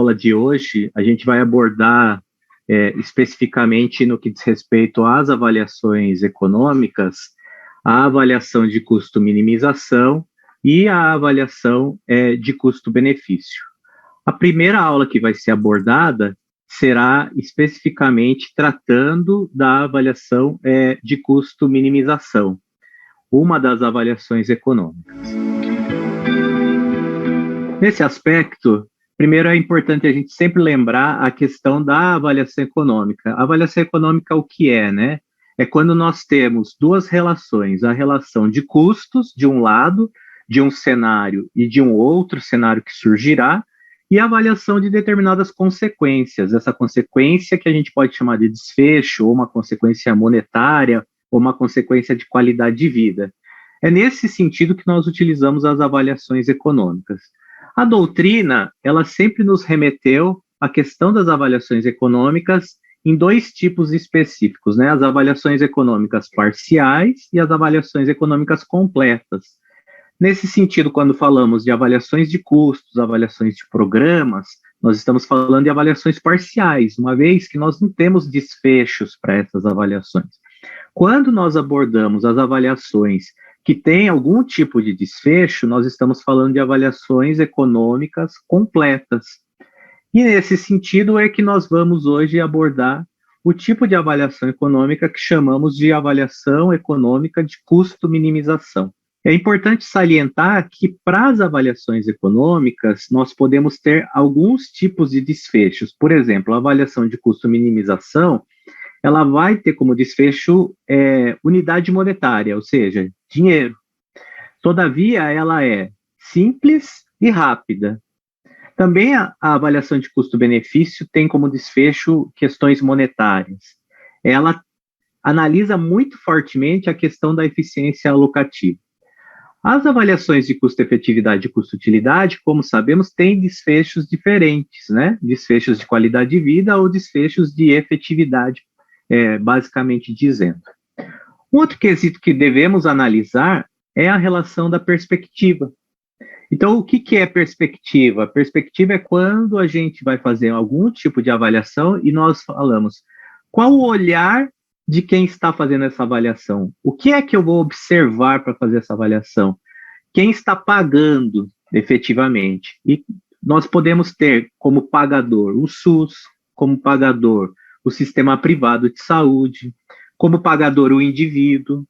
aula de hoje, a gente vai abordar especificamente no que diz respeito às avaliações econômicas, a avaliação de custo-minimização e a avaliação de custo-benefício. A primeira aula que vai ser abordada será especificamente tratando da avaliação de custo-minimização, uma das avaliações econômicas. Nesse aspecto, primeiro é importante a gente sempre lembrar a questão da avaliação econômica. A avaliação econômica, o que é, né? É quando nós temos duas relações, a relação de custos, de um lado, de um cenário e de um outro cenário que surgirá, e a avaliação de determinadas consequências. Essa consequência que a gente pode chamar de desfecho, ou uma consequência monetária, ou uma consequência de qualidade de vida. É nesse sentido que nós utilizamos as avaliações econômicas. A doutrina, ela sempre nos remeteu à questão das avaliações econômicas em dois tipos específicos, né? As avaliações econômicas parciais e as avaliações econômicas completas. Nesse sentido, quando falamos de avaliações de custos, avaliações de programas, nós estamos falando de avaliações parciais, uma vez que nós não temos desfechos para essas avaliações. Quando nós abordamos as avaliações que têm algum tipo de desfecho, nós estamos falando de avaliações econômicas completas. E nesse sentido é que nós vamos hoje abordar o tipo de avaliação econômica que chamamos de avaliação econômica de custo-minimização. É importante salientar que para as avaliações econômicas nós podemos ter alguns tipos de desfechos. Por exemplo, a avaliação de custo-minimização, ela vai ter como desfecho unidade monetária, ou seja, dinheiro. Todavia, ela é simples e rápida. Também a avaliação de custo-benefício tem como desfecho questões monetárias. Ela analisa muito fortemente a questão da eficiência alocativa. As avaliações de custo-efetividade e custo-utilidade, como sabemos, têm desfechos diferentes, né? Desfechos de qualidade de vida ou desfechos de efetividade, basicamente dizendo. Um outro quesito que devemos analisar é a relação da perspectiva. Então, o que é perspectiva? Perspectiva é quando a gente vai fazer algum tipo de avaliação e nós falamos qual o olhar de quem está fazendo essa avaliação. O que é que eu vou observar para fazer essa avaliação? Quem está pagando efetivamente? E nós podemos ter como pagador o SUS, como pagador o sistema privado de saúde, como pagador o indivíduo,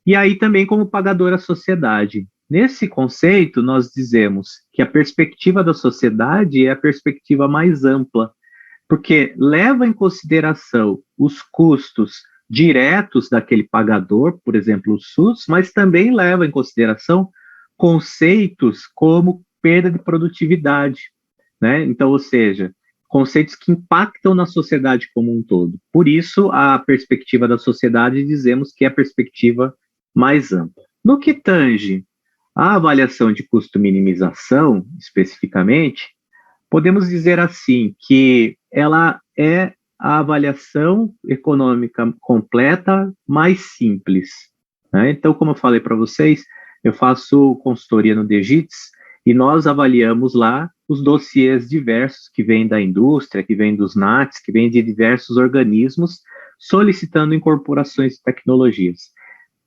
e aí também como pagador a sociedade. Nesse conceito, nós dizemos que a perspectiva da sociedade é a perspectiva mais ampla, porque leva em consideração os custos diretos daquele pagador, por exemplo, o SUS, mas também leva em consideração conceitos como perda de produtividade, né? Então, ou seja, conceitos que impactam na sociedade como um todo. Por isso, a perspectiva da sociedade dizemos que é a perspectiva mais ampla. No que tange a avaliação de custo-minimização, especificamente, podemos dizer assim que ela é a avaliação econômica completa mais simples, né? Então, como eu falei para vocês, eu faço consultoria no DGITS e nós avaliamos lá os dossiês diversos que vêm da indústria, que vêm dos NATs, que vêm de diversos organismos solicitando incorporações de tecnologias.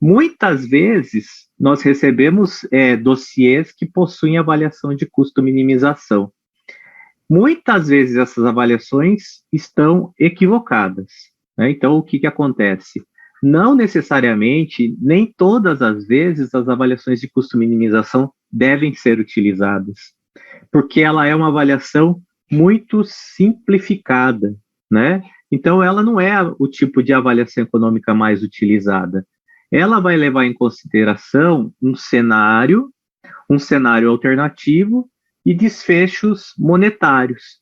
Muitas vezes, nós recebemos dossiês que possuem avaliação de custo-minimização. Muitas vezes essas avaliações estão equivocadas, né? Então, o que acontece? Não necessariamente, nem todas as vezes, as avaliações de custo-minimização devem ser utilizadas, porque ela é uma avaliação muito simplificada, né? Então, ela não é o tipo de avaliação econômica mais utilizada. Ela vai levar em consideração um cenário alternativo e desfechos monetários.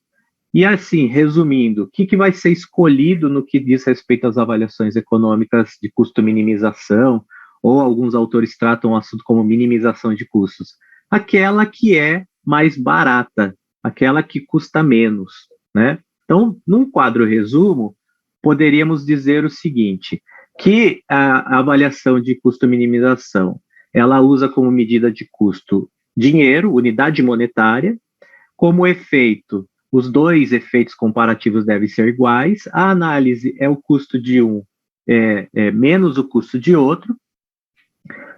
E assim, resumindo, o que vai ser escolhido no que diz respeito às avaliações econômicas de custo-minimização, ou alguns autores tratam o assunto como minimização de custos? Aquela que é mais barata, aquela que custa menos, né? Então, num quadro resumo, poderíamos dizer o seguinte, que a avaliação de custo-minimização, ela usa como medida de custo dinheiro, unidade monetária, como efeito os dois efeitos comparativos devem ser iguais, a análise é o custo de um menos o custo de outro.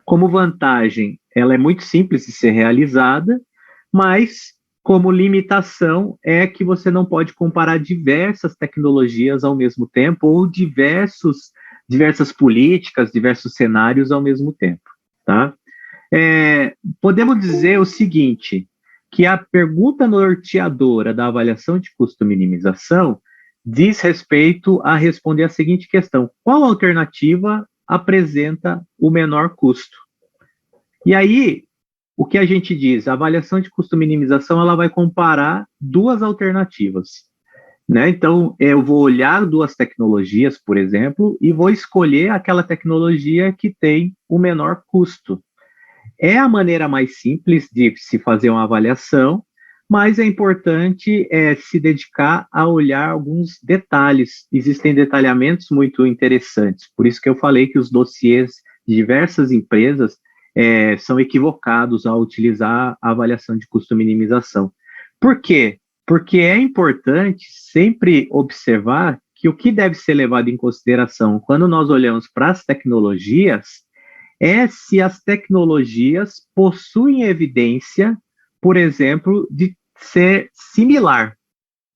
Como vantagem, ela é muito simples de ser realizada, mas como limitação é que você não pode comparar diversas tecnologias ao mesmo tempo ou diversas políticas, diversos cenários ao mesmo tempo, tá? Podemos dizer o seguinte, que a pergunta norteadora da avaliação de custo-minimização diz respeito a responder a seguinte questão: qual alternativa apresenta o menor custo? E aí, o que a gente diz? A avaliação de custo-minimização ela vai comparar duas alternativas. Né? Então, eu vou olhar duas tecnologias, por exemplo, e vou escolher aquela tecnologia que tem o menor custo. É a maneira mais simples de se fazer uma avaliação, mas é importante se dedicar a olhar alguns detalhes. Existem detalhamentos muito interessantes, por isso que eu falei que os dossiês de diversas empresas são equivocados ao utilizar a avaliação de custo-minimização. Por quê? Porque é importante sempre observar que o que deve ser levado em consideração quando nós olhamos para as tecnologias é se as tecnologias possuem evidência, por exemplo, de ser similar,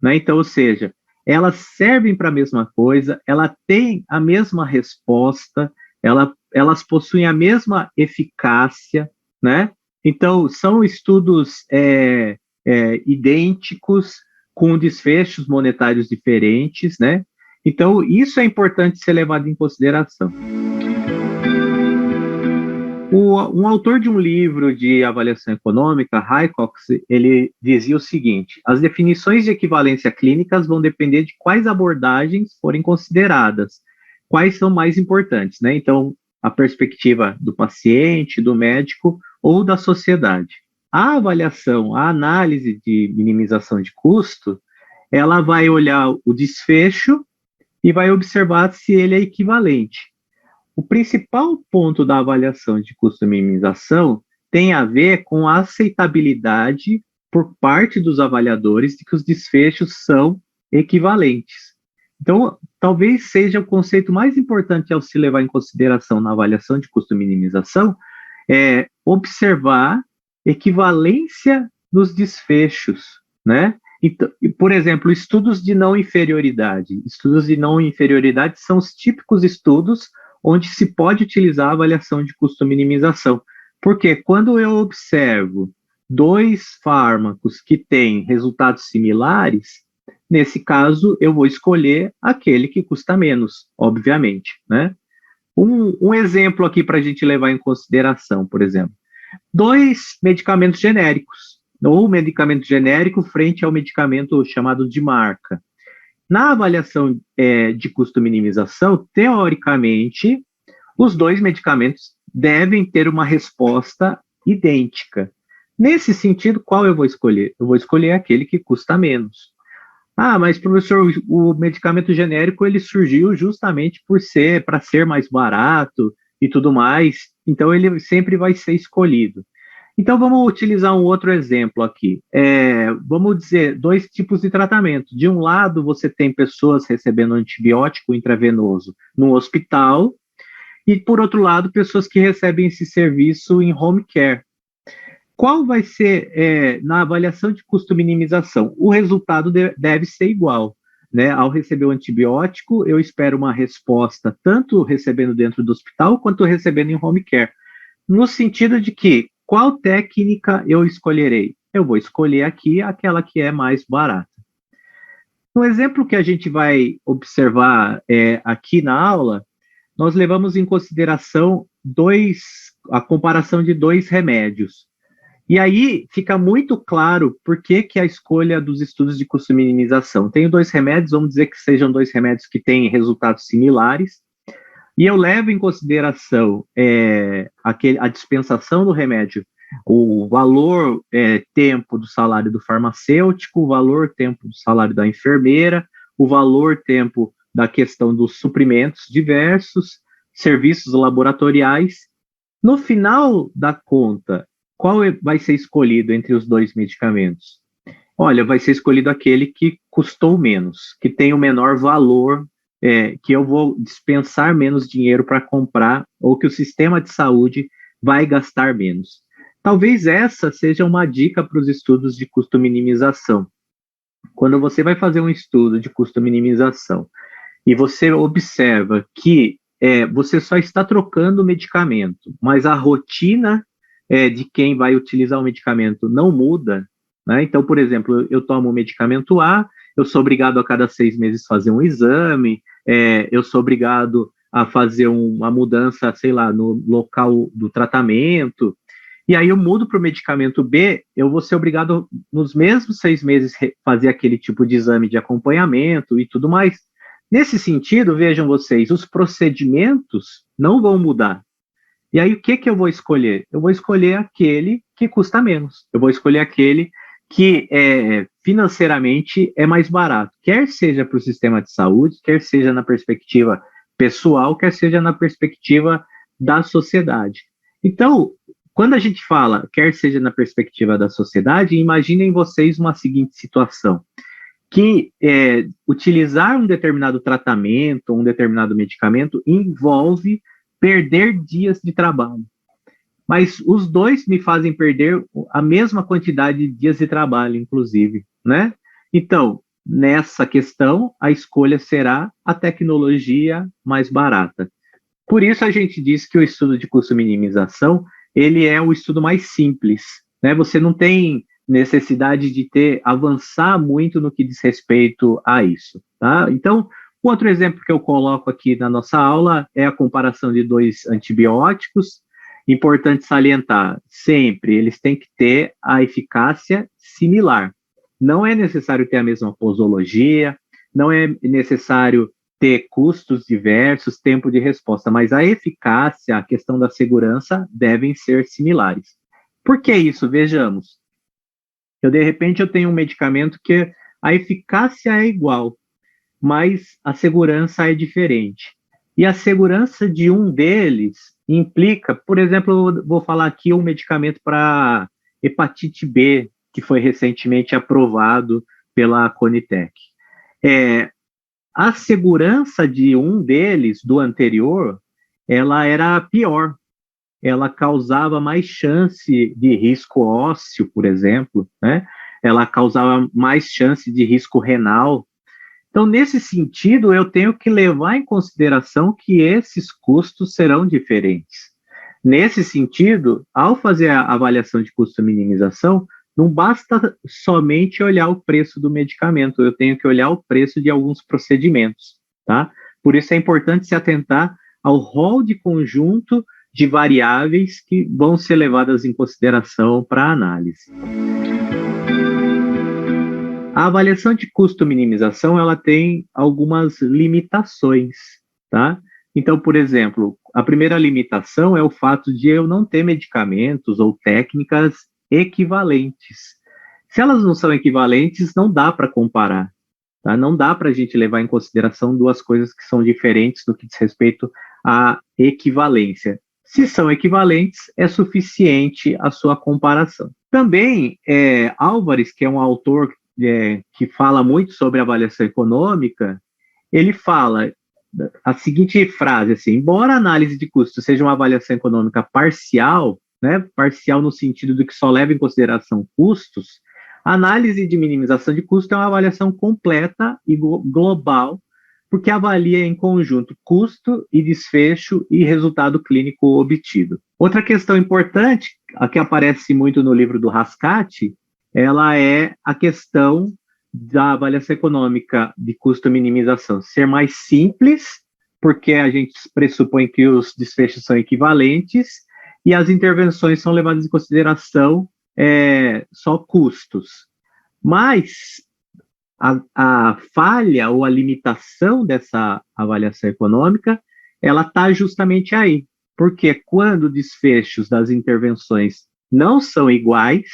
né? Então, ou seja, elas servem para a mesma coisa, ela tem a mesma resposta, elas possuem a mesma eficácia, né? Então, são estudos idênticos, com desfechos monetários diferentes, né? Então, isso é importante ser levado em consideração. Um autor de um livro de avaliação econômica, Hycox, ele dizia o seguinte: as definições de equivalência clínicas vão depender de quais abordagens forem consideradas, quais são mais importantes, né? Então, a perspectiva do paciente, do médico ou da sociedade. A avaliação, a análise de minimização de custo, ela vai olhar o desfecho e vai observar se ele é equivalente. O principal ponto da avaliação de custo-minimização tem a ver com a aceitabilidade por parte dos avaliadores de que os desfechos são equivalentes. Então, talvez seja o conceito mais importante ao se levar em consideração na avaliação de custo-minimização, observar equivalência nos desfechos, né? Então, por exemplo, estudos de não inferioridade. Estudos de não inferioridade são os típicos estudos onde se pode utilizar a avaliação de custo-minimização. Porque quando eu observo dois fármacos que têm resultados similares, nesse caso eu vou escolher aquele que custa menos, obviamente, né? Um exemplo aqui para a gente levar em consideração, por exemplo, dois medicamentos genéricos, ou medicamento genérico frente ao medicamento chamado de marca. Na avaliação de custo-minimização, teoricamente, os dois medicamentos devem ter uma resposta idêntica. Nesse sentido, qual eu vou escolher? Eu vou escolher aquele que custa menos. Ah, mas professor, o medicamento genérico ele surgiu justamente para ser mais barato e tudo mais, então ele sempre vai ser escolhido. Então, vamos utilizar um outro exemplo aqui. Vamos dizer, dois tipos de tratamento. De um lado, você tem pessoas recebendo antibiótico intravenoso no hospital, e, por outro lado, pessoas que recebem esse serviço em home care. Qual vai ser, na avaliação de custo-minimização? O resultado deve ser igual. Né? Ao receber o antibiótico, eu espero uma resposta tanto recebendo dentro do hospital, quanto recebendo em home care. No sentido de que, qual técnica eu escolherei? Eu vou escolher aqui aquela que é mais barata. No exemplo que a gente vai observar aqui na aula, nós levamos em consideração a comparação de dois remédios. E aí fica muito claro por que a escolha dos estudos de custo-minimização. Tenho dois remédios, vamos dizer que sejam dois remédios que têm resultados similares, e eu levo em consideração a dispensação do remédio, o valor tempo do salário do farmacêutico, o valor tempo do salário da enfermeira, o valor tempo da questão dos suprimentos diversos, serviços laboratoriais. No final da conta, qual vai ser escolhido entre os dois medicamentos? Olha, vai ser escolhido aquele que custou menos, que tem o menor valor, que eu vou dispensar menos dinheiro para comprar, ou que o sistema de saúde vai gastar menos. Talvez essa seja uma dica para os estudos de custo-minimização. Quando você vai fazer um estudo de custo-minimização e você observa que você só está trocando o medicamento, mas a rotina de quem vai utilizar o medicamento não muda, né? Então, por exemplo, eu tomo o medicamento A, eu sou obrigado a cada 6 meses fazer um exame, eu sou obrigado a fazer uma mudança, sei lá, no local do tratamento, e aí eu mudo para o medicamento B, eu vou ser obrigado, nos mesmos 6 meses, fazer aquele tipo de exame de acompanhamento e tudo mais. Nesse sentido, vejam vocês, os procedimentos não vão mudar. E aí, o que que eu vou escolher? Eu vou escolher aquele que custa menos. Eu vou escolher aquele que financeiramente é mais barato, quer seja para o sistema de saúde, quer seja na perspectiva pessoal, quer seja na perspectiva da sociedade. Então, quando a gente fala, quer seja na perspectiva da sociedade, imaginem vocês uma seguinte situação, que utilizar um determinado tratamento, um determinado medicamento, envolve perder dias de trabalho. Mas os dois me fazem perder a mesma quantidade de dias de trabalho, inclusive, né? Então, nessa questão, a escolha será a tecnologia mais barata. Por isso a gente diz que o estudo de custo-minimização, ele é o estudo mais simples, né? Você não tem necessidade de avançar muito no que diz respeito a isso, tá? Então, outro exemplo que eu coloco aqui na nossa aula é a comparação de dois antibióticos. Importante salientar, sempre eles têm que ter a eficácia similar. Não é necessário ter a mesma posologia, não é necessário ter custos diversos, tempo de resposta, mas a eficácia, a questão da segurança devem ser similares. Por que isso? Vejamos. De repente, eu tenho um medicamento que a eficácia é igual, mas a segurança é diferente. E a segurança de um deles implica, por exemplo, eu vou falar aqui um medicamento para hepatite B, que foi recentemente aprovado pela Conitec. A segurança de um deles, do anterior, ela era pior. Ela causava mais chance de risco ósseo, por exemplo, né? Ela causava mais chance de risco renal. Então, nesse sentido, eu tenho que levar em consideração que esses custos serão diferentes. Nesse sentido, ao fazer a avaliação de custo-minimização, não basta somente olhar o preço do medicamento, eu tenho que olhar o preço de alguns procedimentos, tá? Por isso é importante se atentar ao rol de conjunto de variáveis que vão ser levadas em consideração para a análise. A avaliação de custo-minimização, ela tem algumas limitações, tá? Então, por exemplo, a primeira limitação é o fato de eu não ter medicamentos ou técnicas equivalentes. Se elas não são equivalentes, não dá para comparar, tá? Não dá para a gente levar em consideração duas coisas que são diferentes no que diz respeito à equivalência. Se são equivalentes, é suficiente a sua comparação. Também, Álvares, que é um autor que fala muito sobre avaliação econômica, ele fala a seguinte frase, assim, embora a análise de custo seja uma avaliação econômica parcial, né, parcial no sentido de que só leva em consideração custos, a análise de minimização de custo é uma avaliação completa e global, porque avalia em conjunto custo e desfecho e resultado clínico obtido. Outra questão importante, a que aparece muito no livro do Rascati, ela é a questão da avaliação econômica de custo-minimização ser mais simples, porque a gente pressupõe que os desfechos são equivalentes e as intervenções são levadas em consideração só custos. Mas a falha ou a limitação dessa avaliação econômica, ela está justamente aí, porque quando desfechos das intervenções não são iguais,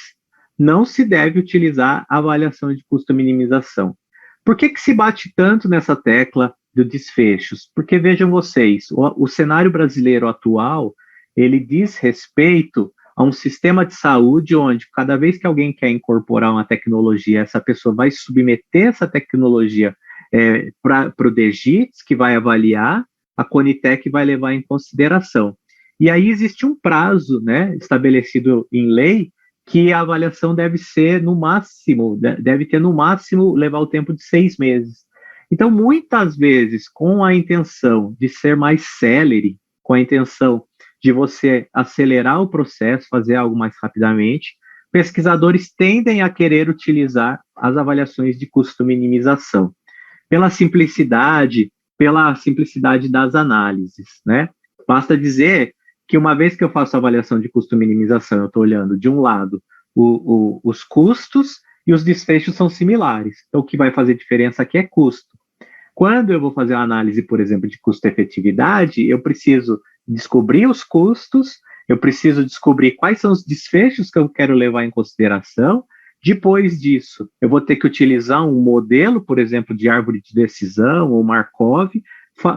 não se deve utilizar a avaliação de custo-minimização. Por que se bate tanto nessa tecla de desfechos? Porque, vejam vocês, o cenário brasileiro atual, ele diz respeito a um sistema de saúde onde cada vez que alguém quer incorporar uma tecnologia, essa pessoa vai submeter essa tecnologia para o DGITS, que vai avaliar, a Conitec vai levar em consideração. E aí existe um prazo, né, estabelecido em lei, que a avaliação deve ser no máximo, deve ter no máximo levar o tempo de 6 meses. Então, muitas vezes, com a intenção de ser mais célere, com a intenção de você acelerar o processo, fazer algo mais rapidamente, pesquisadores tendem a querer utilizar as avaliações de custo-minimização, pela simplicidade das análises, né? Basta dizer que uma vez que eu faço a avaliação de custo-minimização, eu estou olhando de um lado os custos e os desfechos são similares. Então, o que vai fazer diferença aqui é custo. Quando eu vou fazer uma análise, por exemplo, de custo-efetividade, eu preciso descobrir os custos, eu preciso descobrir quais são os desfechos que eu quero levar em consideração. Depois disso, eu vou ter que utilizar um modelo, por exemplo, de árvore de decisão ou Markov,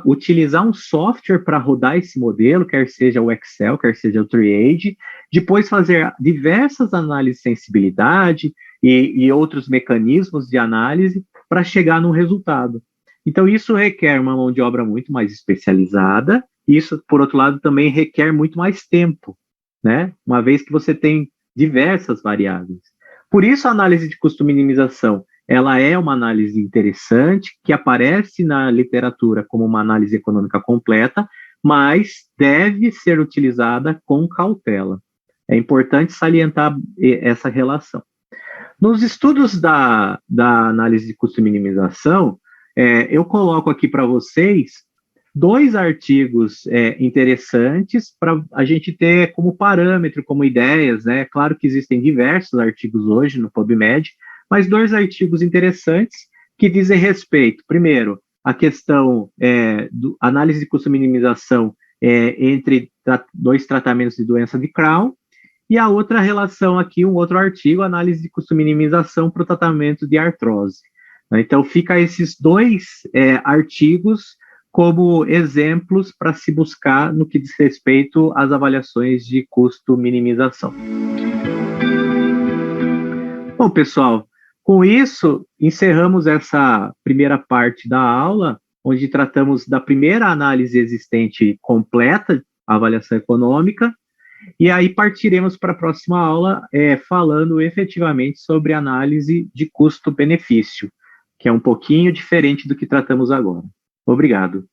utilizar um software para rodar esse modelo, quer seja o Excel, quer seja o Triage, depois fazer diversas análises de sensibilidade e outros mecanismos de análise para chegar num resultado. Então, isso requer uma mão de obra muito mais especializada, e isso, por outro lado, também requer muito mais tempo, né? Uma vez que você tem diversas variáveis. Por isso, a análise de custo-minimização, ela é uma análise interessante, que aparece na literatura como uma análise econômica completa, mas deve ser utilizada com cautela. É importante salientar essa relação. Nos estudos da análise de custo-minimização, eu coloco aqui para vocês 2 artigos interessantes para a gente ter como parâmetro, como ideias, né? Claro que existem diversos artigos hoje no PubMed, mas 2 artigos interessantes que dizem respeito, primeiro, a questão do análise de custo-minimização entre 2 tratamentos de doença de Crohn, e a outra relação aqui, um outro artigo, análise de custo-minimização para o tratamento de artrose. Então, fica esses 2 artigos como exemplos para se buscar no que diz respeito às avaliações de custo-minimização. Bom, pessoal, com isso, encerramos essa primeira parte da aula, onde tratamos da primeira análise existente completa, a avaliação econômica, e aí partiremos para a próxima aula falando efetivamente sobre análise de custo-benefício, que é um pouquinho diferente do que tratamos agora. Obrigado.